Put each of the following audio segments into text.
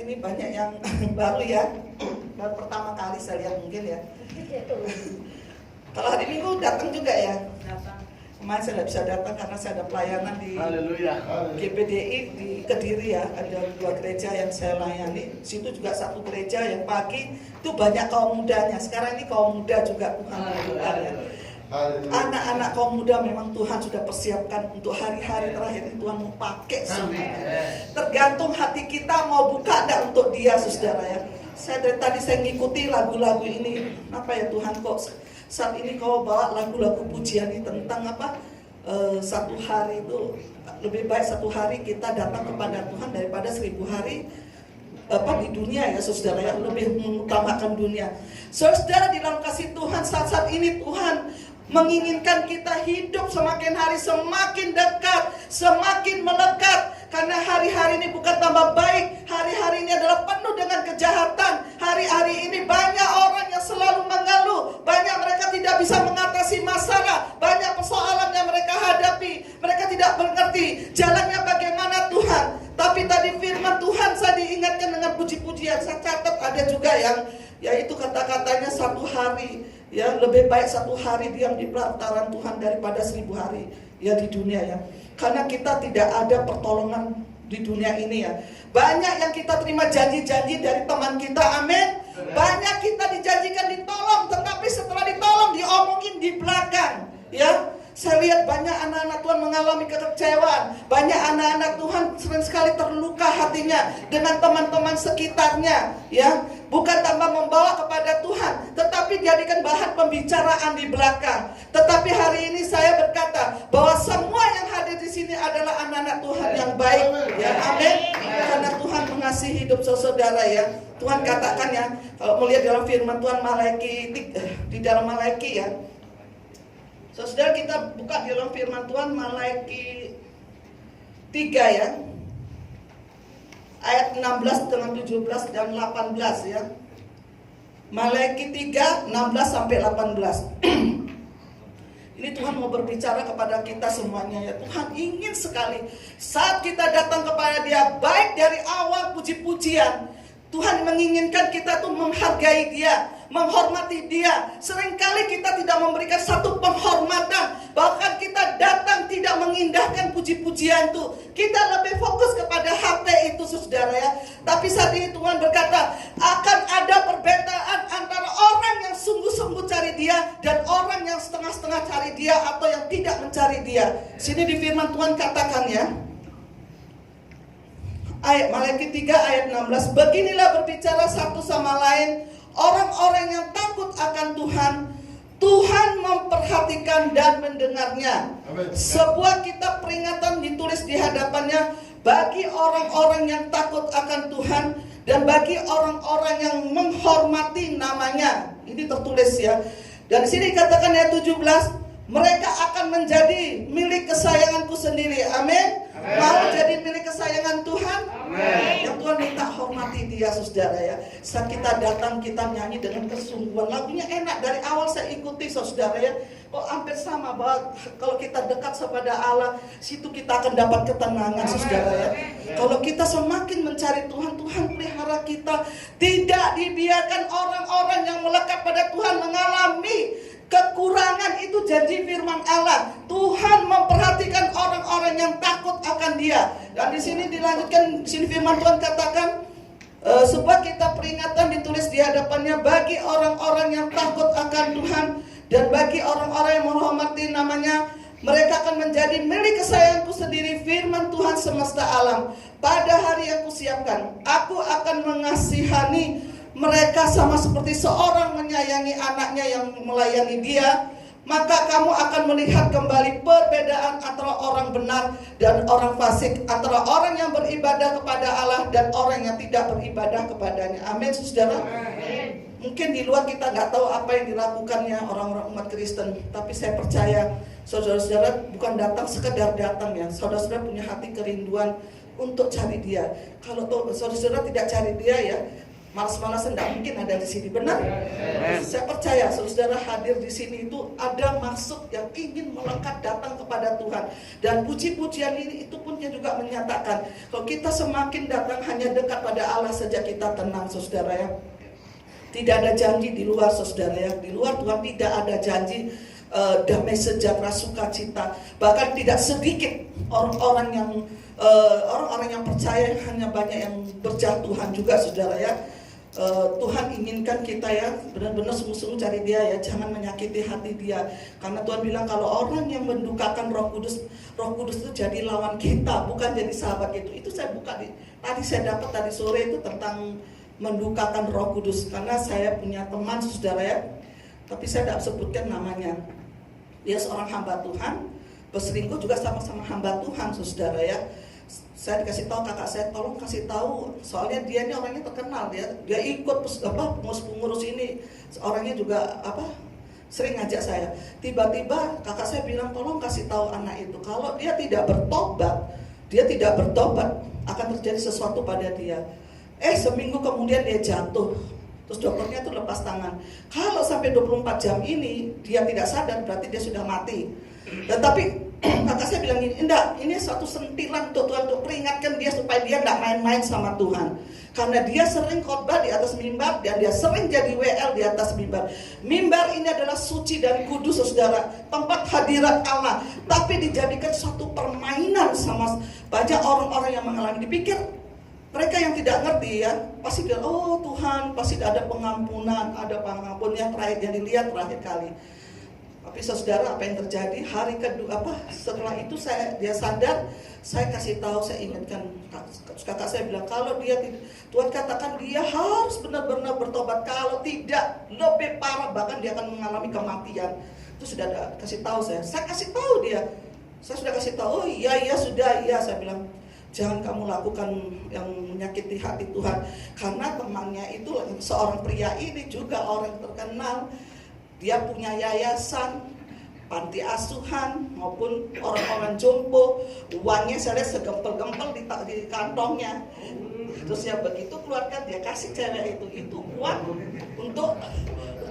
ini banyak yang baru ya. Baru pertama kali saya lihat mungkin ya. Kalau hari Minggu datang juga ya? Datang. Kemarin saya tidak bisa datang karena saya ada pelayanan di GPDI di Kediri ya. Ada 2 gereja yang saya layani. Situ juga 1 gereja yang pagi itu banyak kaum mudanya. Sekarang ini kaum muda juga Tuhan membuka ya. Anak-anak kaum muda memang Tuhan sudah persiapkan untuk hari-hari terakhir ini Tuhan mau pakai semua. Tergantung hati kita mau buka enggak untuk dia, saudara ya. Saya dari tadi saya ngikuti lagu-lagu ini. Apa ya Tuhan kok saat ini kau bawa lagu-lagu pujian ini tentang apa? 1 hari itu lebih baik 1 hari kita datang kepada Tuhan daripada 1000 hari di dunia ya saudara ya, lebih mengutamakan dunia. Saudara di dalam kasih Tuhan saat ini Tuhan menginginkan kita hidup semakin hari semakin dekat, semakin melekat. Karena hari-hari ini bukan tambah baik, hari-hari ini adalah penuh dengan kejahatan. Hari-hari ini banyak orang yang selalu mengeluh, banyak mereka tidak bisa mengatasi masalah, banyak persoalan yang mereka hadapi. Mereka tidak mengerti jalannya bagaimana Tuhan. Tapi tadi firman Tuhan saya diingatkan dengan puji-pujian. Saya catat ada juga yang yaitu kata-katanya 1 hari ya, lebih baik 1 hari diam di pelataran Tuhan daripada 1000 hari ya di dunia ya. Karena kita tidak ada pertolongan di dunia ini ya. Banyak yang kita terima janji-janji dari teman kita, amin. Banyak kita dijanjikan ditolong, tetapi setelah ditolong diomongin di belakang ya. Saya lihat banyak anak-anak Tuhan mengalami kekecewaan. Banyak anak-anak Tuhan sering sekali terluka hatinya dengan teman-teman sekitarnya ya. Bukan tanpa membawa kepada Tuhan, tetapi dijadikan bahan pembicaraan di belakang. Tetapi hari ini saya berkata bahwa semua yang hadir di sini adalah anak-anak Tuhan yang baik ya, amin. Karena Tuhan mengasihi hidup saudara ya. Tuhan katakan ya, kalau melihat dalam firman Tuhan di dalam Malaiki ya. Saudara kita buka di dalam firman Tuhan Malaiki 3 ya. Ayat 16 dengan 17 dan 18 ya. Malaiki 3, 16 sampai 18. Ini Tuhan mau berbicara kepada kita semuanya ya. Tuhan ingin sekali saat kita datang kepada Dia, baik dari awal puji-pujian, Tuhan menginginkan kita tuh menghargai Dia, menghormati Dia. Seringkali kita tidak memberikan satu penghormatan, bahkan kita datang tidak mengindahkan puji-pujian itu. Kita lebih fokus kepada HP itu saudara ya. Tapi saat ini Tuhan berkata akan ada perbedaan antara orang yang sungguh-sungguh cari Dia dan orang yang setengah-setengah cari Dia atau yang tidak mencari Dia. Sini di firman Tuhan katakan ya. Ayat Malaiki 3 ayat 16. Beginilah berbicara satu sama lain orang-orang yang takut akan Tuhan. Tuhan memperhatikan dan mendengarnya. Amen. Sebuah kitab peringatan ditulis di hadapannya bagi orang-orang yang takut akan Tuhan dan bagi orang-orang yang menghormati namanya. Ini tertulis ya. Dan di sini katakan ayat 17, mereka akan menjadi milik kesayanganku sendiri. Amin. Mau jadi milik kesayangan Tuhan? Amen. Yang Tuhan minta hormati Dia saudara ya. Saat kita datang kita nyanyi dengan kesungguhan, lagunya enak dari awal saya ikuti saudara ya. Oh hampir sama bahwa kalau kita dekat kepada Allah, situ kita akan dapat ketenangan saudara ya. Kalau kita semakin mencari Tuhan, Tuhan pelihara kita. Tidak dibiarkan orang-orang yang melekat pada Tuhan mengalami kekurangan. Itu janji firman Allah. Tuhan memperhatikan orang-orang yang takut akan Dia. Dan di sini dilanjutkan, di sini firman Tuhan katakan sebuah kitab peringatan ditulis di hadapannya bagi orang-orang yang takut akan Tuhan dan bagi orang-orang yang menghormati namanya. Mereka akan menjadi milik kesayanganku sendiri, firman Tuhan semesta alam. Pada hari yang kusiapkan, aku akan mengasihani mereka sama seperti seorang menyayangi anaknya yang melayani dia. Maka kamu akan melihat kembali perbedaan antara orang benar dan orang fasik, antara orang yang beribadah kepada Allah dan orang yang tidak beribadah kepadanya. Amin saudara. Amin. Mungkin di luar kita nggak tahu apa yang dilakukannya orang-orang umat Kristen, tapi saya percaya saudara-saudara bukan datang sekedar datang ya. Saudara-saudara punya hati kerinduan untuk cari Dia. Kalau saudara-saudara tidak cari Dia ya, malas-malasan tidak mungkin ada di sini, benar? Saya percaya saudara hadir di sini itu ada maksud yang ingin melekat datang kepada Tuhan. Dan puji-pujian ini itu pun juga menyatakan kalau kita semakin datang hanya dekat pada Allah saja kita tenang, saudara ya. Tidak ada janji di luar, saudara ya. Di luar Tuhan tidak ada janji damai sejahtera sukacita. Bahkan tidak sedikit orang-orang yang percaya, hanya banyak yang berjatuhan juga, saudara ya. Tuhan inginkan kita ya benar-benar sungguh-sungguh cari Dia ya, jangan menyakiti hati Dia. Karena Tuhan bilang kalau orang yang mendukakan Roh Kudus itu jadi lawan kita, bukan jadi sahabat itu. Itu saya buka tadi saya dapat tadi sore itu tentang mendukakan Roh Kudus. Karena saya punya teman, saudara ya, tapi saya tidak sebutkan namanya. Dia seorang hamba Tuhan, berselingkuh juga sama-sama hamba Tuhan, saudara ya. Saya dikasih tahu kakak saya, tolong kasih tahu, soalnya dia ini orangnya terkenal, dia ikut pengurus ini, orangnya juga sering ngajak saya. Tiba-tiba kakak saya bilang, tolong kasih tahu anak itu kalau dia tidak bertobat akan terjadi sesuatu pada dia. Seminggu kemudian dia jatuh, terus dokternya tuh lepas tangan. Kalau sampai 24 jam ini dia tidak sadar, berarti dia sudah mati. Tetapi kakak saya bilang enggak, ini suatu sentilan untuk Tuhan, untuk peringatkan dia supaya dia enggak main-main sama Tuhan. Karena dia sering khotbah di atas mimbar, dan dia sering jadi WL di atas mimbar. Mimbar ini adalah suci dan kudus, saudara, tempat hadirat Allah. Tapi dijadikan suatu permainan sama banyak orang-orang yang mengalami. Dipikir mereka yang tidak ngerti ya, pasti bilang, oh Tuhan, pasti ada pengampunan, ada pengampun yang terakhir, yang dilihat terakhir kali. Tapi saudara, apa yang terjadi hari kedua setelah itu dia sadar, saya kasih tahu, saya ingatkan kakak saya bilang kalau dia Tuhan katakan dia harus benar-benar bertobat, kalau tidak lebih parah bahkan dia akan mengalami kematian. Itu sudah kasih tahu saya kasih tahu dia, saya sudah kasih tahu, oh iya sudah, saya bilang jangan kamu lakukan yang menyakiti hati Tuhan. Karena temannya itu seorang pria ini juga orang terkenal. Dia punya yayasan, panti asuhan maupun orang-orang jompo. Uangnya saya lihat segempel-gempel di kantongnya. Terus ya begitu keluarkan dia kasih cewek itu uang untuk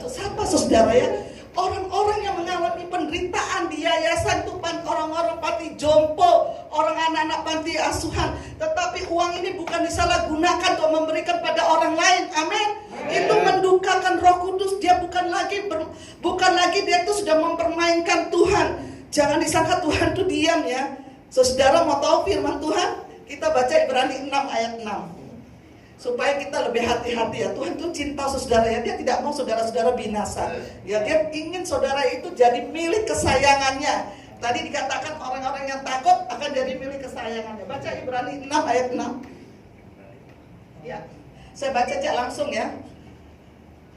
siapa, saudara ya? Orang-orang yang mengalami penderitaan di yayasan itu orang-orang panti jompo, orang anak-anak panti asuhan. Tetapi uang ini bukan disalahgunakan untuk memberikan pada orang lain. Amin. Itu mendukakan Roh Kudus. Dia bukan lagi dia itu sudah mempermainkan Tuhan. Jangan disangka Tuhan itu diam ya. Saudara mau tahu firman Tuhan? Kita baca Ibrani 6 ayat 6. Supaya kita lebih hati-hati ya. Tuhan itu cinta saudara ya. Dia tidak mau saudara-saudara binasa ya. Dia ingin saudara itu jadi milik kesayangannya. Tadi dikatakan orang-orang yang takut akan jadi milik kesayangannya. Baca Ibrani 6 ayat 6 ya. Saya baca aja langsung ya.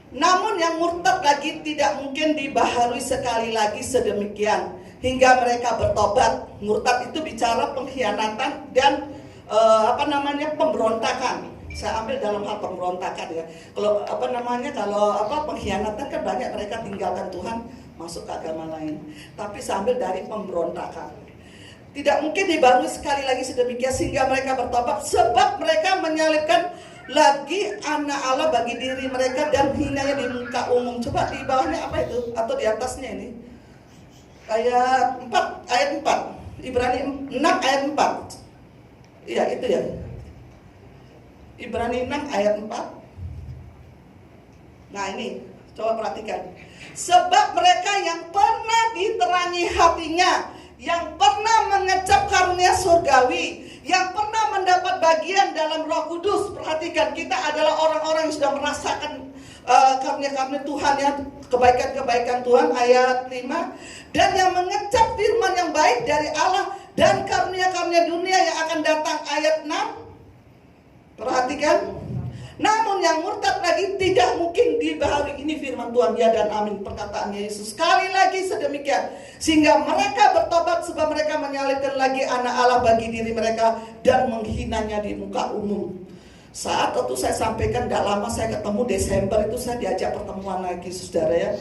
Namun yang murtad lagi tidak mungkin dibaharui sekali lagi sedemikian hingga mereka bertobat. Murtad itu bicara pengkhianatan dan pemberontakan. Saya ambil dalam hal pemberontakan ya. Kalau pengkhianatan kan banyak mereka tinggalkan Tuhan masuk ke agama lain. Tapi saya ambil dari pemberontakan. Tidak mungkin dibaharui sekali lagi sedemikian sehingga mereka bertobat, sebab mereka menyalibkan lagi anak Allah bagi diri mereka dan hinanya di muka umum. Coba di bawahnya apa itu? Atau di atasnya ini? Ayat 4. Ibrani 6 ayat 4. Iya itu ya. Ibrani 6 ayat 4. Nah ini, coba perhatikan. Sebab mereka yang pernah diterangi hatinya, yang pernah mengecap karunia surgawi, yang pernah mendapat bagian dalam Roh Kudus. Perhatikan, kita adalah orang-orang yang sudah merasakan karunia-karunia Tuhan ya, kebaikan-kebaikan Tuhan. Ayat 5. Dan yang mengecap firman yang baik dari Allah dan karunia-karunia dunia yang akan datang. Ayat 6. Perhatikan. Namun yang murtad lagi tidak mungkin dibaharui. Ini firman Tuhan, ya dan amin, perkataannya Yesus. Sekali lagi sedemikian, sehingga mereka bertobat, sebab mereka menyalibkan lagi anak Allah bagi diri mereka dan menghinanya di muka umum. Saat waktu saya sampaikan, tidak lama saya ketemu Desember itu, saya diajak pertemuan lagi saudara ya.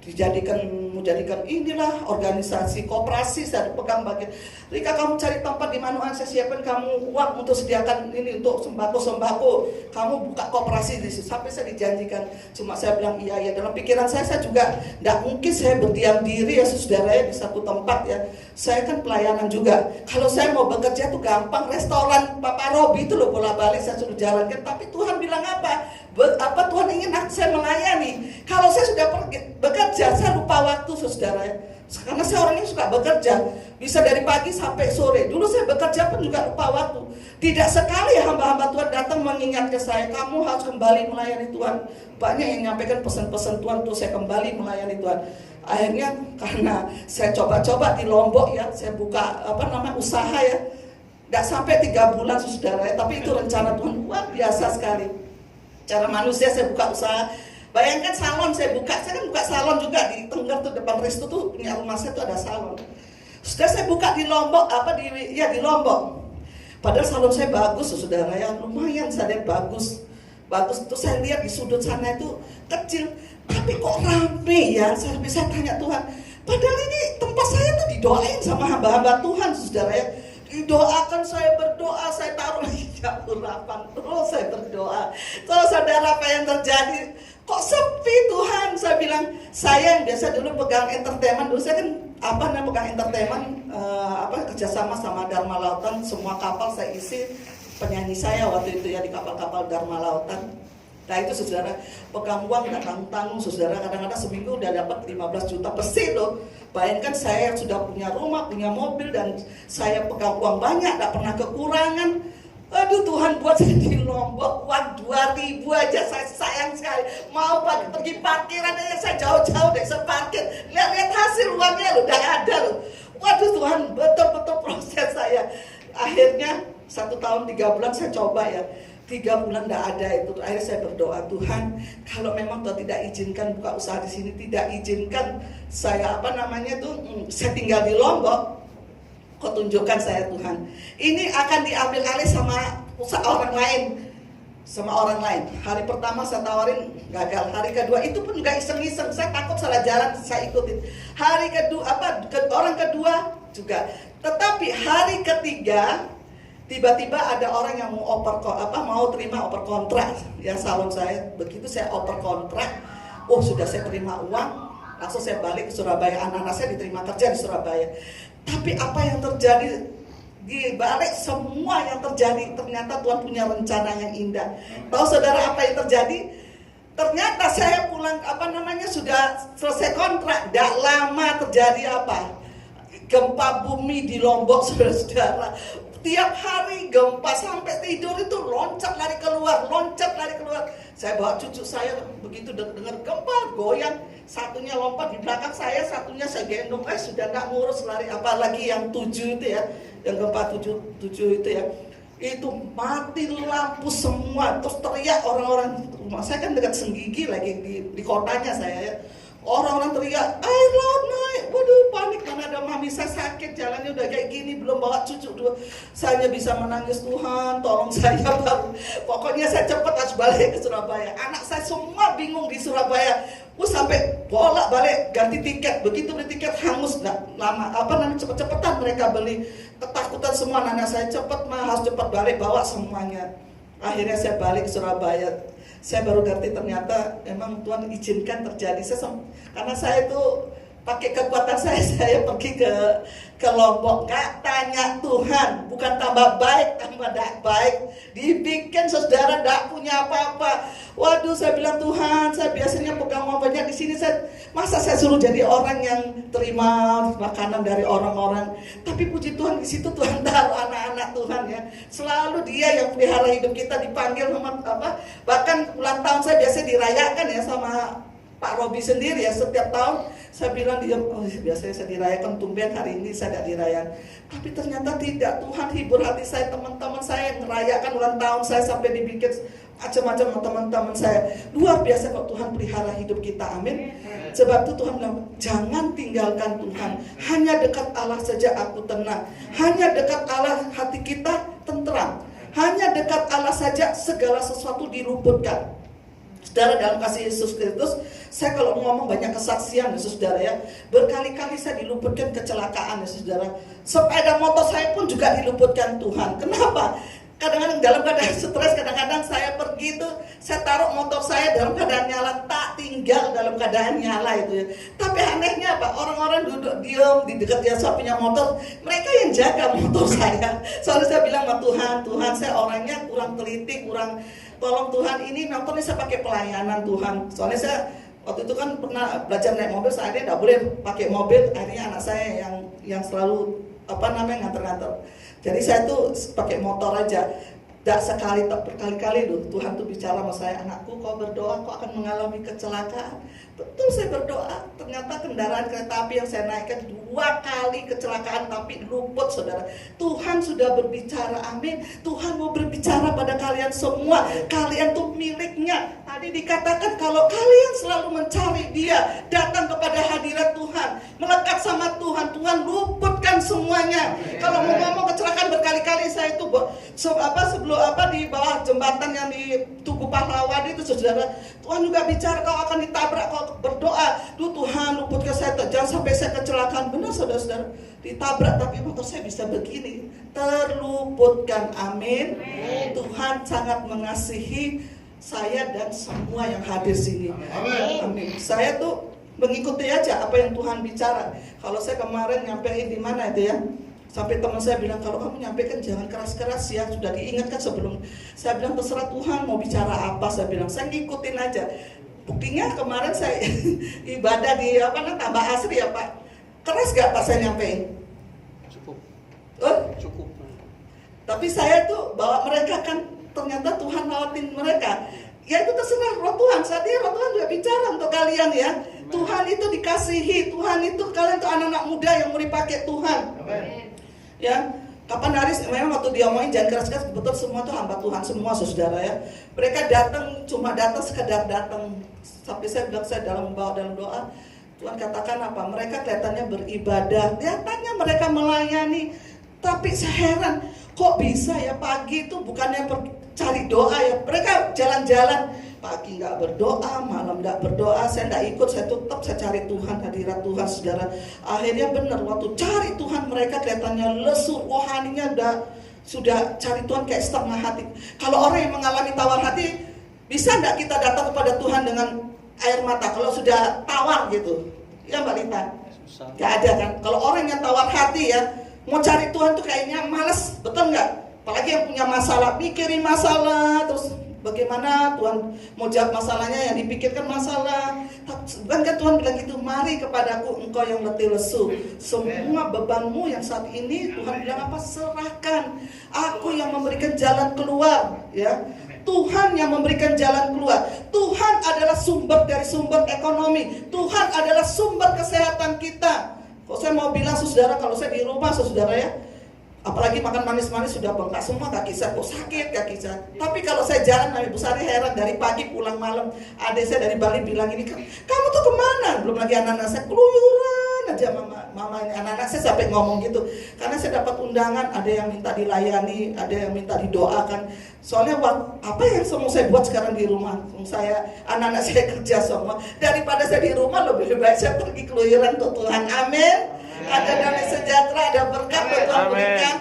Dijadikan mau jadikan inilah organisasi, koperasi, saya pegang bagian. Rika, kamu cari tempat di mana saya siapkan kamu uang untuk sediakan ini untuk sembako. Kamu buka koperasi di situ. Sampai saya dijanjikan, cuma saya bilang iya. Dalam pikiran saya juga tidak mungkin saya berdiam diri ya saudara ya di satu tempat ya. Saya kan pelayanan juga. Kalau saya mau bekerja tuh gampang, restoran Papa Robi itu loh bola-balik saya suruh jalankan. Tapi Tuhan bilang apa? Tuhan ingin saya melayani. Kalau saya sudah bekerja, saya lupa waktu saudara ya. Karena saya orang yang suka bekerja, bisa dari pagi sampai sore. Dulu saya bekerja pun juga lupa waktu. Tidak sekali hamba-hamba Tuhan datang mengingatkan saya, kamu harus kembali melayani Tuhan. Banyak yang menyampaikan pesan-pesan Tuhan untuk saya kembali melayani Tuhan. Akhirnya karena saya coba-coba di Lombok ya, saya buka usaha ya. Tidak sampai 3 bulan saudara ya, tapi itu rencana Tuhan luar biasa sekali. Cara manusia saya buka usaha. Bayangkan salon saya kan buka salon juga di Tengger tuh depan Restu tuh punya rumah saya tuh ada salon. Sudah saya buka di Lombok di Lombok. Padahal salon saya bagus saudara ya, lumayan saya lihat bagus. Tuh saya lihat di sudut sana itu kecil, tapi kok rame ya. Saya bisa tanya Tuhan. Padahal ini tempat saya tuh didoain sama hamba-hamba Tuhan saudara ya. Didoakan, saya berdoa, saya taruh ya urapan terus saya berdoa. Kalau saudara apa yang terjadi? Kok sepi Tuhan? Saya bilang, saya yang biasa dulu pegang entertainment, dulu saya kan pegang entertainment, kerjasama sama Dharma Lautan, semua kapal saya isi penyanyi saya waktu itu ya di kapal-kapal Dharma Lautan. Nah itu saudara, pegang uang nggak tanggung-tanggung saudara, kadang-kadang seminggu udah dapat 15 juta bersih loh. Bayangkan saya yang sudah punya rumah, punya mobil, dan saya pegang uang banyak, gak pernah kekurangan. Aduh Tuhan, buat saya di Lombok uang 2.000 aja saya sayang sekali. Mau pergi parkiran aja saya jauh-jauh deh, saya parkir. Lihat hasil uangnya loh, udah ada loh. Waduh Tuhan, betul-betul proses saya. Akhirnya 1 tahun 3 bulan saya coba ya. 3 bulan tidak ada itu. Akhirnya saya berdoa, Tuhan, kalau memang Tuhan tidak izinkan buka usaha di sini, tidak izinkan saya saya tinggal di Lombok, kau tunjukkan saya Tuhan. Ini akan diambil alih sama usaha orang lain. Hari pertama saya tawarin gagal. Hari kedua itu pun juga iseng-iseng. Saya takut salah jalan, saya ikutin. Hari kedua orang kedua juga. Tetapi hari ketiga tiba-tiba ada orang yang mau terima oper kontrak ya salon saya. Begitu saya oper kontrak, sudah saya terima uang, langsung saya balik ke Surabaya. Anak-anak saya diterima kerja di Surabaya. Tapi apa yang terjadi di balik semua yang terjadi, ternyata Tuhan punya rencana yang indah. Tahu saudara apa yang terjadi? Ternyata saya pulang sudah selesai kontrak, tidak lama terjadi gempa bumi di Lombok saudara-saudara. Tiap hari gempa, sampai tidur itu loncat lari keluar. Saya bawa cucu saya, begitu dengar gempa goyang, satunya lompat di belakang saya, satunya saya gendong. Sudah nggak ngurus lari, apalagi yang 7 itu ya, yang gempa 7 itu ya. Itu mati lampu semua, terus teriak orang-orang. Rumah saya kan dekat Senggigi lagi di kotanya saya ya. Orang-orang teriak, air laut naik, waduh panik, karena ada mami saya sakit, jalannya udah kayak gini, belum bawa cucu 2. Saya bisa menangis, Tuhan tolong saya baru. Pokoknya saya cepat harus balik ke Surabaya. Anak saya semua bingung di Surabaya. Sampai bolak-balik ganti tiket, begitu beli tiket hangus, lama, cepet-cepetan mereka beli. Ketakutan semua anak saya, harus cepat balik bawa semuanya. Akhirnya saya balik ke Surabaya. Saya baru ngerti ternyata memang Tuhan izinkan terjadi. Karena saya itu pakai kekuatan saya pergi ke Lombok, nggak tanya Tuhan, bukan tambah baik, tambah tidak baik, dibikin saudara tidak punya apa-apa. Waduh, saya bilang Tuhan, saya biasanya pegang uang banyak di sini, masa saya suruh jadi orang yang terima makanan dari orang-orang. Tapi puji Tuhan, di situ Tuhan taruh anak-anak Tuhan ya, selalu Dia yang pelihara hidup kita, dipanggil bahkan ulang tahun saya biasa dirayakan ya sama Pak Robi sendiri ya, setiap tahun saya bilang dia, biasanya saya dirayakan, tumben hari ini saya tidak dirayakan. Tapi ternyata tidak, Tuhan hibur hati saya, teman-teman saya yang merayakan ulang tahun saya sampai dibikin macam-macam sama teman-teman saya. Luar biasa kok Tuhan pelihara hidup kita, amin. Sebab itu Tuhan bilang, jangan tinggalkan Tuhan. Hanya dekat Allah saja aku tenang. Hanya dekat Allah hati kita tentram. Hanya dekat Allah saja segala sesuatu diluputkan. Saudara, dalam kasih Yesus Kristus, saya kalau ngomong banyak kesaksian ya saudara ya. Berkali-kali saya diluputkan kecelakaan ya saudara. Sepeda motor saya pun juga diluputkan Tuhan. Kenapa? Kadang-kadang dalam keadaan stres, kadang-kadang saya pergi itu, saya taruh motor saya dalam keadaan nyala, tak tinggal dalam keadaan nyala itu ya. Tapi anehnya apa? Orang-orang duduk diam di dekat dia saya punya motor, mereka yang jaga motor saya. Soalnya saya bilang sama Tuhan, saya orangnya kurang teliti, tolong Tuhan, ini motornya saya pakai pelayanan Tuhan. Soalnya saya waktu itu kan pernah belajar naik mobil, saya tidak boleh pakai mobil, akhirnya anak saya yang selalu nganter-nganter. Jadi saya tuh pakai motor aja. Tak sekali, tak berkali-kali loh Tuhan tuh bicara sama saya, anakku kau berdoa kau akan mengalami kecelakaan. Betul saya berdoa, ternyata kendaraan kereta api yang saya naikkan 2 kali kecelakaan tapi luput saudara. Tuhan sudah berbicara, amin. Tuhan mau berbicara pada kalian semua. Kalian tuh miliknya. Tadi dikatakan kalau kalian selalu mencari Dia, datang kepada hadirat Tuhan, melekat sama Tuhan, Tuhan luputkan semuanya. Kalau mau ngomong kecelakaan berkali-kali saya itu sebelum di bawah jembatan yang di Tugu Pahlawan itu saudara, Tuhan juga bicara kau akan ditabrak, kau berdoa, Tuhan luputkan saya, jangan sampai saya kecelakaan. Benar saudara-saudara, ditabrak tapi motor saya bisa begini, terluputkan, amin. Tuhan sangat mengasihi saya dan semua yang hadir sini, amin. Saya tuh mengikuti aja apa yang Tuhan bicara. Kalau saya kemarin nyampein di mana itu ya, sampai teman saya bilang, kalau kamu nyampaikan jangan keras-keras ya, sudah diingatkan sebelum. Saya bilang terserah Tuhan mau bicara apa, saya bilang saya ngikutin aja. Buktinya kemarin saya ibadah di Tambah Asri ya Pak, keras gak Pak saya nyampein? Cukup. Tapi saya tuh bawa mereka kan, ternyata Tuhan lawatin mereka. Ya itu terserah roh Tuhan, saat ini roh Tuhan juga bicara untuk kalian ya. Tuhan itu dikasihi, Tuhan itu kalian tuh anak-anak muda yang mau dipakai Tuhan. Amen. Ya, kapan hari memang waktu dia omongin jangan keras-keras, betul semua tuh hamba Tuhan semua saudara ya. Mereka cuma datang sekedar datang. Sampai saya bilang saya dalam doa, Tuhan katakan apa? Mereka kelihatannya beribadah, kelihatannya mereka melayani. Tapi saya heran, kok bisa ya pagi itu bukannya cari doa ya, mereka jalan-jalan pagi nggak berdoa, malam nggak berdoa. Saya nggak ikut, saya tetap saya cari Tuhan, hadirat Tuhan saudara. Akhirnya benar waktu cari Tuhan mereka kelihatannya lesu, rohaninya sudah cari Tuhan kayak setengah hati. Kalau orang yang mengalami tawar hati, bisa nggak kita datang kepada Tuhan dengan air mata kalau sudah tawar gitu? Ya Mbak Lita, nggak ada kan? Kalau orang yang tawar hati ya, mau cari Tuhan tuh kayaknya males, betul nggak? Apalagi yang punya masalah, mikirin masalah terus. Bagaimana Tuhan mau jawab masalahnya, yang dipikirkan masalah. Kan Tuhan bilang gitu, mari kepadaku engkau yang letih lesu, semua bebanmu yang saat ini Tuhan bilang apa? Serahkan, aku yang memberikan jalan keluar ya. Tuhan yang memberikan jalan keluar. Tuhan adalah sumber dari sumber ekonomi. Tuhan adalah sumber kesehatan kita. Kok saya mau bilang saudara, kalau saya di rumah saudara ya, apalagi makan manis-manis sudah bengkak semua kaki saya, kok sakit kaki saya. Tapi kalau saya jalan, Nabi Besari heran, dari pagi pulang malam. Adik saya dari Bali bilang ini, kamu tuh kemana? Belum lagi anak-anak saya keluyuran aja mama ini. Anak-anak saya sampai ngomong gitu, karena saya dapat undangan, ada yang minta dilayani, ada yang minta didoakan. Soalnya apa yang semua saya buat sekarang di rumah, anak-anak saya kerja semua. Daripada saya di rumah, lebih baik saya pergi keluyuran untuk Tuhan, amin. Ada damai sejahtera, ada berkat Tuhan berikan.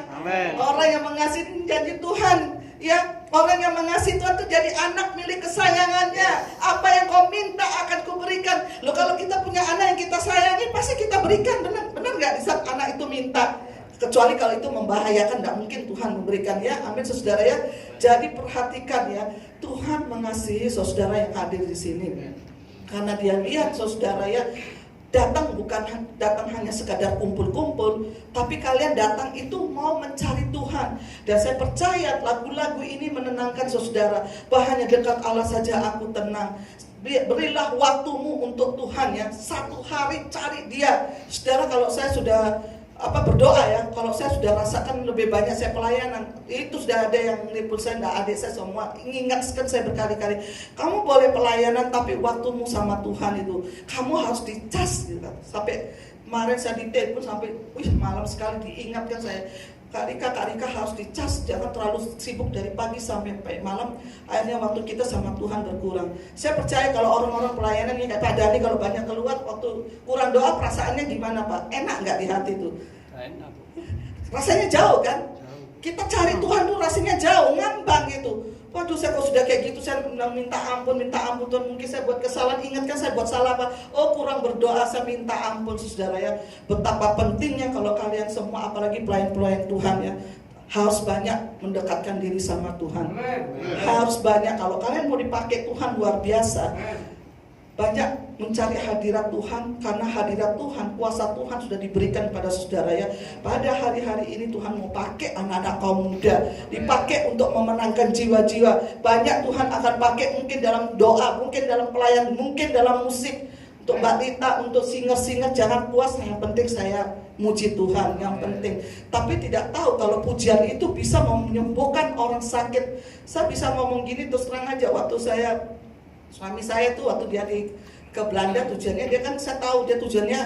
Orang yang mengasihi janji Tuhan, ya, orang yang mengasihi Tuhan itu jadi anak milik kesayangannya. Apa yang kau minta akan kuberikan. Loh, kalau kita punya anak yang kita sayangi, pasti kita berikan, benar nggak di saat anak itu minta? Kecuali kalau itu membahayakan, nggak mungkin Tuhan memberikan ya, amin saudara ya. Jadi perhatikan ya, Tuhan mengasihi saudara yang hadir di sini, karena Dia lihat saudara ya, bukan datang hanya sekadar kumpul-kumpul, tapi kalian datang itu mau mencari Tuhan. Dan saya percaya lagu-lagu ini menenangkan saudara, bahwa hanya dekat Allah saja aku tenang. Berilah waktumu untuk Tuhan ya, satu hari cari Dia. Saudara, kalau saya sudah berdoa ya, kalau saya sudah rasakan lebih banyak saya pelayanan, itu sudah ada yang nipul saya, enggak, adik saya semua ingatkan saya berkali-kali, kamu boleh pelayanan tapi waktumu sama Tuhan itu kamu harus dicas gitu. Sampai kemarin saya ditelepon sampai malam sekali diingatkan saya, Kak Rika harus dicas, jangan terlalu sibuk dari pagi sampai malam. Akhirnya waktu kita sama Tuhan berkurang. Saya percaya kalau orang-orang pelayanan ini kayak Pak Dani, kalau banyak keluar waktu kurang doa, perasaannya gimana Pak? Enak nggak di hati tuh? Enak. Rasanya jauh kan? Kita cari Tuhan tuh rasanya jauh, ngambang gitu. Waduh, saya kok sudah kayak gitu, saya minta ampun Tuhan, mungkin saya buat kesalahan, ingatkan saya buat salah apa? Oh, kurang berdoa, saya minta ampun saudara ya. Betapa pentingnya kalau kalian semua, apalagi pelayan-pelayan Tuhan ya, harus banyak mendekatkan diri sama Tuhan. Harus banyak, kalau kalian mau dipakai Tuhan luar biasa. Banyak mencari hadirat Tuhan, karena hadirat Tuhan, kuasa Tuhan sudah diberikan pada saudara ya. Pada hari-hari ini Tuhan mau pakai anak-anak kaum muda, dipakai untuk memenangkan jiwa-jiwa. Banyak Tuhan akan pakai mungkin dalam doa, mungkin dalam pelayan, mungkin dalam musik. Untuk Mbak Rita, untuk singer-singer, jangan puas, yang penting saya muji Tuhan, yang penting. Tapi tidak tahu kalau pujian itu bisa menyembuhkan orang sakit. Saya bisa ngomong gini terus terang aja, waktu suami saya tuh waktu dia ke Belanda, tujuannya dia kan, saya tahu dia tujuannya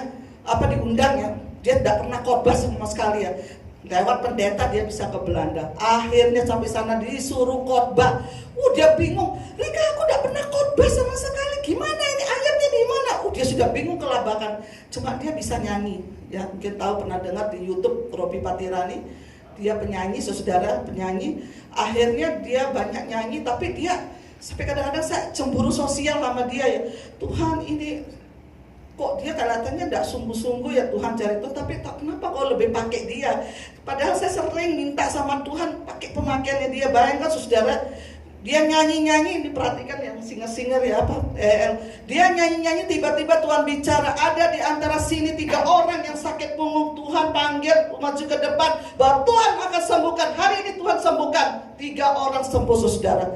apa, diundang ya, dia tidak pernah khotbah sama sekali ya. Lewat pendeta dia bisa ke Belanda. Akhirnya sampai sana disuruh khotbah. Dia bingung, Rika aku tidak pernah khotbah sama sekali, gimana ini, ayatnya di mana? Dia sudah bingung kelabakan. Cuma dia bisa nyanyi ya, mungkin tahu, pernah dengar di YouTube Robi Patirani, dia penyanyi, saudara penyanyi. Akhirnya dia banyak nyanyi, tapi dia sampai kadang-kadang saya cemburu sosial sama dia ya. Tuhan, ini kok dia kelihatannya tidak sungguh-sungguh ya Tuhan cari itu, tapi kenapa kok lebih pakai dia? Padahal saya sering minta sama Tuhan pakai pemakaiannya dia. Bayangkan saudara, dia nyanyi-nyanyi, diperhatikan yang singer-singer ya apa, dia nyanyi-nyanyi, tiba-tiba Tuhan bicara, ada di antara sini 3 orang yang sakit punggung, Tuhan panggil maju ke depan bahwa Tuhan akan sembuhkan. Hari ini Tuhan sembuhkan, 3 orang sembuh saudara.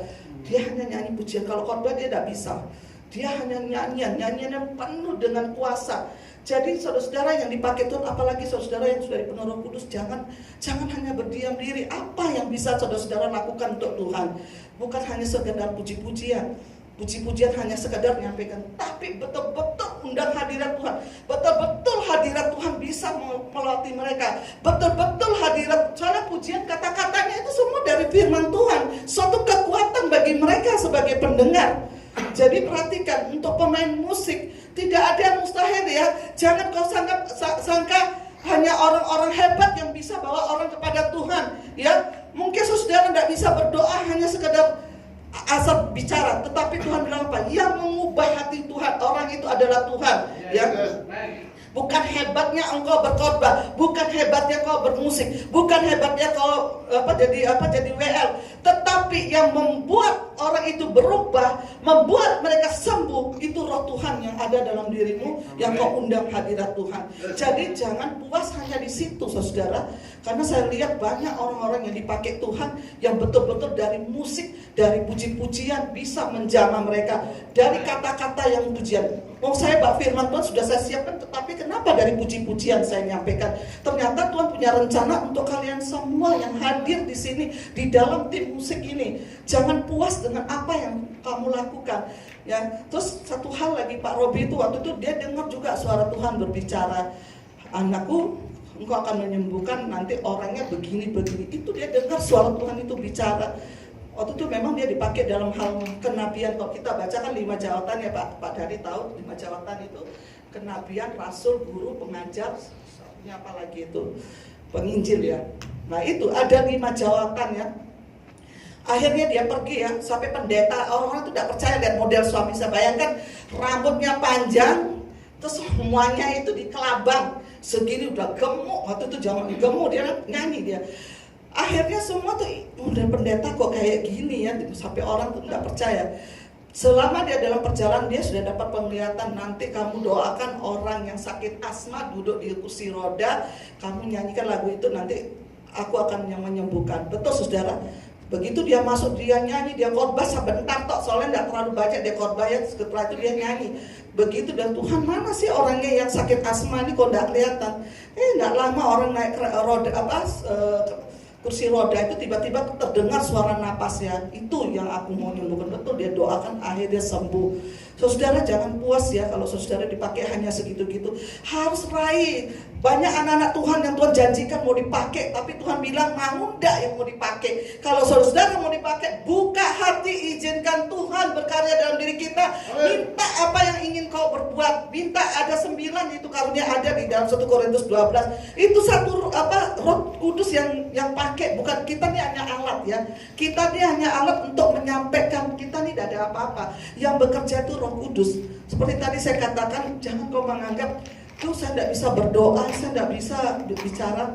Dia hanya nyanyi pujian, kalau khotbah dia tidak bisa. Dia hanya nyanyian yang penuh dengan kuasa. Jadi saudara-saudara yang dipakai Tuhan, apalagi saudara yang sudah dipenuhi Roh Kudus, jangan hanya berdiam diri. Apa yang bisa saudara-saudara lakukan untuk Tuhan? Bukan hanya sekedar puji-pujian. Puji-pujian hanya sekedar menyampaikan, tapi betul-betul undang hadirat Tuhan. Betul-betul hadirat Tuhan bisa melatih mereka. Betul-betul hadirat, soalnya pujian kata-katanya itu semua dari firman Tuhan. Suatu kekuatan bagi mereka sebagai pendengar. Jadi perhatikan, untuk pemain musik tidak ada yang mustahil ya. Jangan kau sangka hanya orang-orang hebat yang bisa bawa orang kepada Tuhan ya. Mungkin saudara tidak bisa berdoa hanya sekedar asal bicara, tetapi Tuhan bilang apa? Yang mengubah hati Tuhan, orang itu adalah Tuhan ya. Bukan hebatnya engkau berkhotbah, bukan hebatnya kau bermusik, bukan hebatnya kau jadi WL, tetapi yang membuat orang itu berubah, membuat mereka sembuh, itu Roh Tuhan yang ada dalam dirimu, yang kau undang hadirat Tuhan. Jadi jangan puas hanya di situ saudara, karena saya lihat banyak orang-orang yang dipakai Tuhan yang betul-betul dari musik, dari puji-pujian bisa menjamah mereka, dari kata-kata yang pujian. Saya firman Tuhan sudah saya siapkan, tetapi kenapa dari puji-pujian saya nyampaikan? Ternyata Tuhan punya rencana untuk kalian semua yang hadir di sini, di dalam tim musik ini. Jangan puas dengan apa yang kamu lakukan ya. Terus satu hal lagi, Pak Robi itu waktu itu dia dengar juga suara Tuhan berbicara, anakku engkau akan menyembuhkan nanti orangnya begini-begini. Itu dia dengar suara Tuhan itu bicara. Waktu itu memang dia dipakai dalam hal kenabian. Kalau kita baca kan 5 jawatan ya Pak Dari tahu 5 jawatan itu. Kenabian, rasul, guru, pengajar, satunya apa lagi itu, penginjil ya. Nah itu ada 5 jawatan ya. Akhirnya dia pergi ya, sampai pendeta, orang-orang itu tidak percaya lihat model suami saya. Bayangkan rambutnya panjang, terus semuanya itu di kelabang, segini udah gemuk. Waktu itu zaman gemuk, dia nyanyi dia. Akhirnya semua tuh, udah pendeta kok kayak gini ya, sampai orang tuh nggak percaya. Selama dia dalam perjalanan, dia sudah dapat penglihatan. Nanti kamu doakan orang yang sakit asma duduk di kursi roda, kamu nyanyikan lagu itu, nanti aku akan yang menyembuhkan. Betul saudara? Begitu dia masuk, dia nyanyi, dia khotbah sebentar tok, soalnya nggak terlalu banyak dia khotbah ya. Setelah itu dia nyanyi. Begitu, dan Tuhan, mana sih orangnya yang sakit asma ini kok nggak kelihatan? Nggak lama orang naik roda kursi roda itu tiba-tiba terdengar suara napasnya. Itu yang aku mau nyembuhkan. Betul, dia doakan, akhirnya sembuh. Saudara jangan puas ya kalau saudara dipakai hanya segitu-gitu. Harus raih. Banyak anak-anak Tuhan yang Tuhan janjikan mau dipakai, tapi Tuhan bilang mau enggak yang mau dipakai. Kalau saudara mau dipakai, buka hati, izinkan Tuhan berkarya dalam diri kita. Minta apa yang ingin kau berbuat. Minta, ada 9 itu karunia ada di dalam 1 Korintus 12. Itu satu Roh Kudus yang pakai, bukan kita ini hanya alat ya. Kita ini hanya alat untuk menyampaikan, kita ini tidak ada apa-apa. Yang bekerja itu Roh Kudus. Seperti tadi saya katakan, jangan kau menganggap tuh saya tidak bisa berdoa, saya tidak bisa berbicara.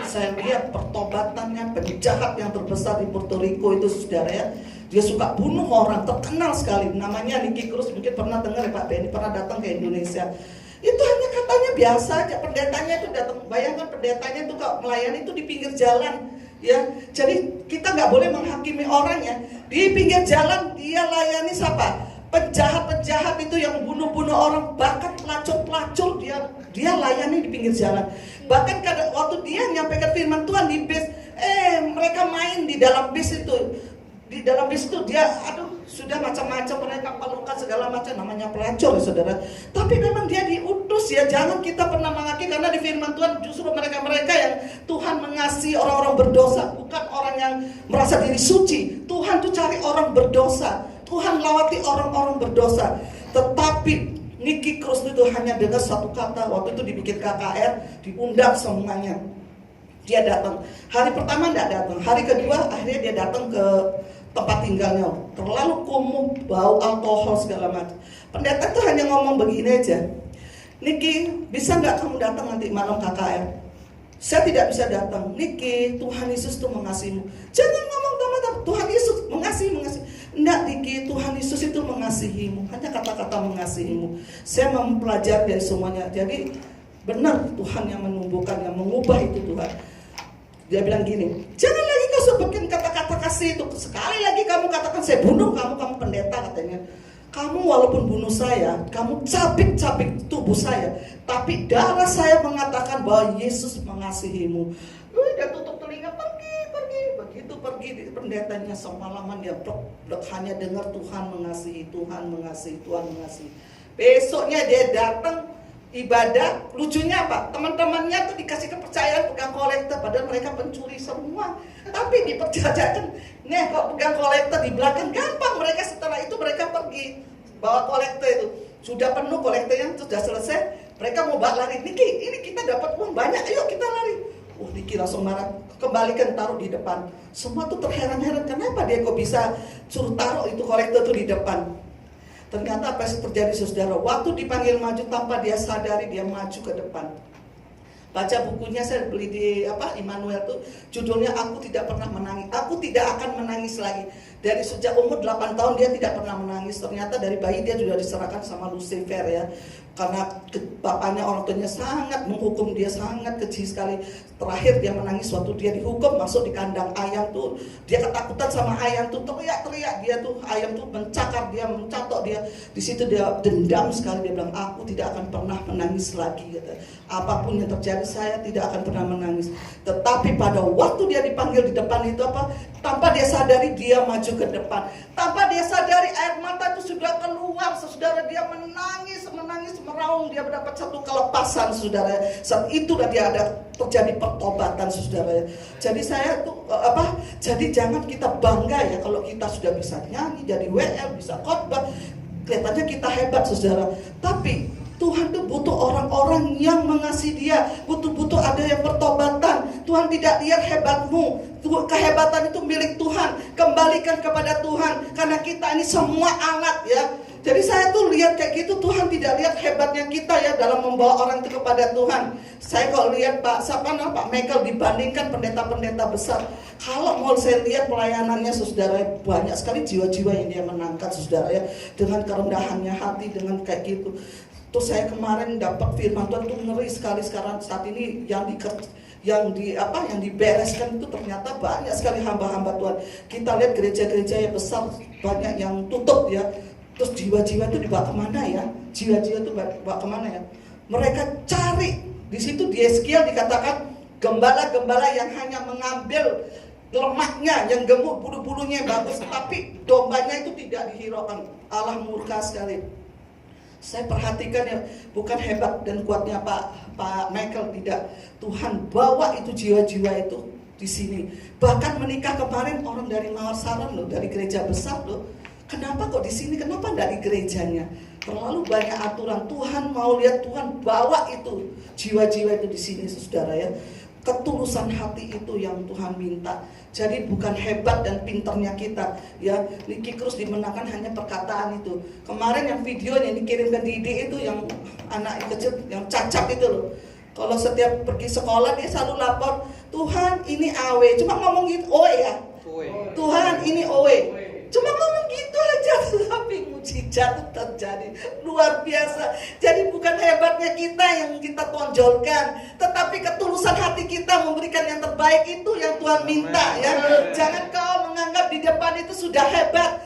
Saya lihat pertobatannya penjahat yang terbesar di Puerto Rico itu saudara ya. Dia suka bunuh orang, terkenal sekali. Namanya Nicky Cruz, mungkin pernah dengar ya Pak Benny, pernah datang ke Indonesia. Itu hanya katanya biasa aja, pendetanya itu datang. Bayangkan pendetanya itu kalau melayani itu di pinggir jalan ya. Jadi kita nggak boleh menghakimi orang ya. Di pinggir jalan dia layani siapa? Penjahat-penjahat itu yang bunuh-bunuh orang, bahkan pelacur-pelacur dia layani di pinggir jalan. Bahkan waktu dia menyampaikan firman Tuhan di bis, mereka main di dalam bis itu. Di dalam bis itu dia, sudah macam-macam, mereka pelukan segala macam, namanya pelacur ya saudara. Tapi memang dia diutus ya, jangan kita pernah menghakimi, karena di firman Tuhan justru mereka-mereka yang Tuhan mengasihi orang-orang berdosa, bukan orang yang merasa diri suci. Tuhan tuh cari orang berdosa. Tuhan lawati orang-orang berdosa. Tetapi Nicky Cruz itu hanya dengar satu kata. Waktu itu dibikin KKR, diundang semuanya. Dia datang. Hari pertama tidak datang. Hari kedua akhirnya dia datang ke tempat tinggalnya. Terlalu kumuh, bau alkohol segala macam. Pendeta itu hanya ngomong begini aja. Nicky, bisa nggak kamu datang nanti malam KKR? Saya tidak bisa datang. Nicky, Tuhan Yesus itu mengasihimu. Jangan ngomong teman-teman, Tuhan Yesus mengasihi. Enggak Nicky, Tuhan Yesus itu mengasihimu. Hanya kata-kata mengasihimu. Saya mempelajari dari semuanya. Jadi benar Tuhan yang menumbuhkan, yang mengubah itu Tuhan. Dia bilang gini, jangan lagi kau sebutkan kata-kata kasih itu. Sekali lagi kamu katakan saya bunuh kamu pendeta katanya. Kamu walaupun bunuh saya, kamu cabik-cabik tubuh saya, tapi darah saya mengatakan bahwa Yesus mengasihimu. Dia tutup telinga, pergi. Begitu pergi pendetanya semalaman dia hanya dengar Tuhan mengasihi. Besoknya dia datang ibadah, lucunya apa? Teman-temannya tuh dikasih kepercayaan pegang kolektor, padahal mereka pencuri semua. Tapi dipercayakan, nih kok pegang kolektor di belakang, gampang mereka. Setelah itu mereka pergi bawa kolektor itu. Sudah penuh kolektornya, sudah selesai. Mereka mau lari, Nicky, ini kita dapat uang banyak, ayo kita lari. Nicky langsung marah, kembalikan, taruh di depan. Semua tuh terheran-heran, kenapa dia kok bisa suruh taruh itu kolektor tuh di depan. Ternyata apa yang terjadi saudara, waktu dipanggil maju tanpa dia sadari, dia maju ke depan. Baca bukunya saya beli di Immanuel tuh, judulnya Aku Tidak Pernah Menangis. Aku tidak akan menangis lagi. Dari sejak umur 8 tahun dia tidak pernah menangis. Ternyata dari bayi dia sudah diserahkan sama Lucifer ya. Karena bapaknya, orang tuanya sangat menghukum dia, sangat keji sekali. Terakhir dia menangis waktu dia dihukum, masuk di kandang ayam tuh. Dia ketakutan sama ayam tuh, teriak-teriak dia tuh. Ayam tuh mencakar dia, mencatok dia. Di situ dia dendam sekali, dia bilang, aku tidak akan pernah menangis lagi. Gitu. Apapun yang terjadi, saya tidak akan pernah menangis. Tetapi pada waktu dia dipanggil di depan itu tanpa dia sadari dia maju ke depan. Tanpa dia sadari air mata itu sudah keluar. Saudara, dia menangis, meraung, dia mendapat satu kelepasan saudara. Saat itulah dia ada terjadi pertobatan saudara. Jadi saya tuh jadi jangan kita bangga ya kalau kita sudah bisa nyanyi, jadi WL, bisa khotbah. Kelihatannya kita hebat saudara. Tapi Tuhan tuh butuh orang-orang yang mengasihi dia. Butuh ada yang bertobatan. Tuhan tidak lihat hebatmu. Kehebatan itu milik Tuhan. Kembalikan kepada Tuhan. Karena kita ini semua alat ya. Jadi saya tuh lihat kayak gitu, Tuhan tidak lihat hebatnya kita ya dalam membawa orang itu kepada Tuhan. Saya kalau lihat Pak Michael dibandingkan pendeta-pendeta besar. Kalau mau saya lihat pelayanannya saudara, banyak sekali jiwa-jiwa yang dia menangkat saudara ya. Dengan kerendahannya hati, dengan kayak gitu. Terus saya kemarin dapat firman Tuhan tuh ngeri sekali sekarang saat ini yang dibereskan itu ternyata banyak sekali hamba-hamba Tuhan. Kita lihat gereja-gereja yang besar banyak yang tutup ya. Terus jiwa-jiwa itu dibawa kemana ya? Jiwa-jiwa itu dibawa kemana ya? Mereka cari. Di situ di Yeskiel dikatakan Gembala-gembala yang hanya mengambil lemaknya, yang gemuk, bulu-bulunya yang bagus, tapi dombanya itu tidak dihiraukan. Allah murka sekali. Saya perhatikan ya, bukan hebat dan kuatnya Pak Michael, tidak. Tuhan bawa itu jiwa-jiwa itu di sini. Bahkan menikah kemarin orang dari Mawar Saron loh, dari gereja besar loh. Kenapa kok di sini? Kenapa enggak di gerejanya? Terlalu banyak aturan. Tuhan mau lihat, Tuhan bawa itu jiwa-jiwa itu di sini, saudara ya. Ketulusan hati itu yang Tuhan minta. Jadi bukan hebat dan pinternya kita ya. Nicky Cruz dimenangkan hanya perkataan itu. Kemarin yang videonya dikirim ke Didi itu, yang anak kecil yang cacat itu loh. Kalau setiap pergi sekolah dia selalu lapor, Tuhan ini awe. Cuma ngomong gitu, owe ya. Tuhan ini owe. Cuma ngomong gitu aja, tapi mujizat itu terjadi luar biasa. Jadi bukan hebatnya kita yang kita tonjolkan, tetapi ketulusan hati kita memberikan yang terbaik, itu yang Tuhan minta ya. Jangan kau menganggap di depan itu sudah hebat.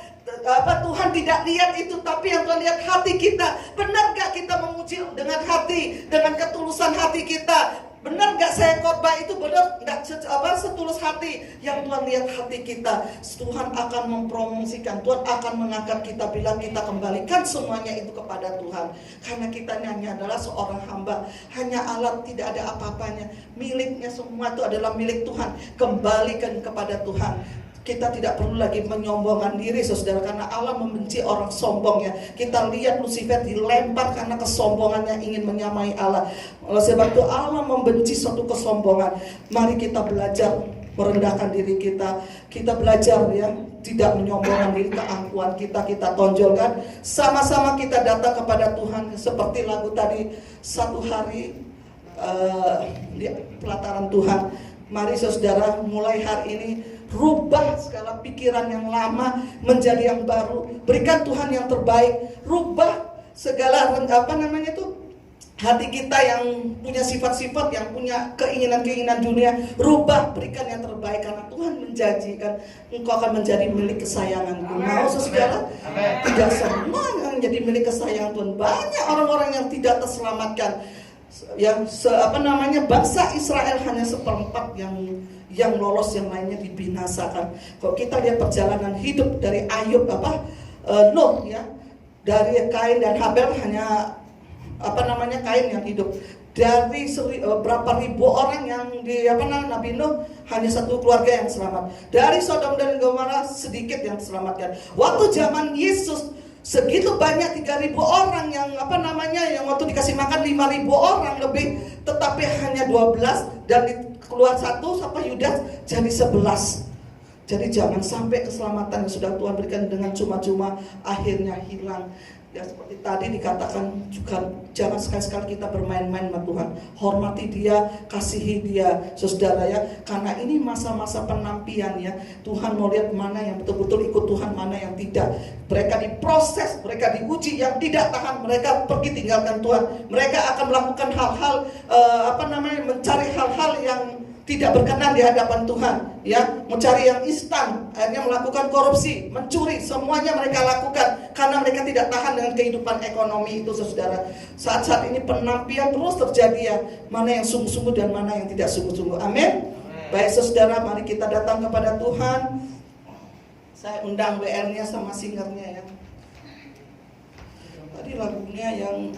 Tuhan tidak lihat itu, tapi yang Tuhan lihat hati kita. Benar gak kita memuji dengan hati, dengan ketulusan hati kita? Benar gak saya khotbah itu benar gak setulus hati? Yang Tuhan lihat hati kita. Tuhan akan mempromosikan, Tuhan akan mengangkat kita bila kita kembalikan semuanya itu kepada Tuhan. Karena kita hanya adalah seorang hamba, hanya alat, tidak ada apa-apanya. Miliknya semua itu adalah milik Tuhan. Kembalikan kepada Tuhan. Kita tidak perlu lagi menyombongkan diri, saudara, karena Allah membenci orang sombong ya. Kita lihat Lucifer dilempar karena kesombongannya ingin menyamai Allah. Oleh sebab itu Allah membenci suatu kesombongan. Mari kita belajar merendahkan diri kita. Kita belajar ya, tidak menyombongkan diri, keangkuhan kita tonjolkan. Sama-sama kita datang kepada Tuhan. Seperti lagu tadi, satu hari di pelataran Tuhan. Mari saudara, mulai hari ini rubah segala pikiran yang lama menjadi yang baru. Berikan Tuhan yang terbaik. Rubah segala hati kita yang punya sifat-sifat, yang punya keinginan-keinginan dunia. Rubah, berikan yang terbaik, karena Tuhan menjanjikan engkau akan menjadi milik kesayanganku. Mau saudara? Tidak semua yang menjadi milik kesayangan Tuhan. Banyak orang-orang yang tidak terselamatkan. Yang bangsa Israel hanya seperempat yang lolos, yang lainnya dibinasakan. Kalau kita lihat perjalanan hidup dari Ayub Nuh ya, dari Kain dan Habel hanya Kain yang hidup. Dari berapa ribu orang yang di Nabi Nuh, hanya satu keluarga yang selamat. Dari Sodom dan Gomora sedikit yang diselamatkan. Waktu zaman Yesus segitu banyak 3.000 orang yang yang waktu dikasih makan 5.000 orang lebih, tetapi hanya 12, dan keluar satu sampai Yudas jadi 11. Jadi jangan sampai keselamatan yang sudah Tuhan berikan dengan cuma-cuma akhirnya hilang. Ya seperti tadi dikatakan juga, jangan sekali-sekali kita bermain-main sama Tuhan. Hormati Dia, kasihi Dia, saudara ya. Karena ini masa-masa penampian ya. Tuhan mau lihat mana yang betul-betul ikut Tuhan, mana yang tidak. Mereka diproses, mereka diuji. Yang tidak tahan, mereka pergi tinggalkan Tuhan. Mereka akan melakukan hal-hal mencari hal-hal yang tidak berkenan di hadapan Tuhan ya, mencari yang instan, akhirnya melakukan korupsi, mencuri, semuanya mereka lakukan karena mereka tidak tahan dengan kehidupan ekonomi itu, saudara. Saat-saat ini penampian terus terjadi ya, mana yang sungguh-sungguh dan mana yang tidak sungguh-sungguh. Amin. Baik saudara, mari kita datang kepada Tuhan. Saya undang WR-nya sama singernya ya. Tadi lagunya yang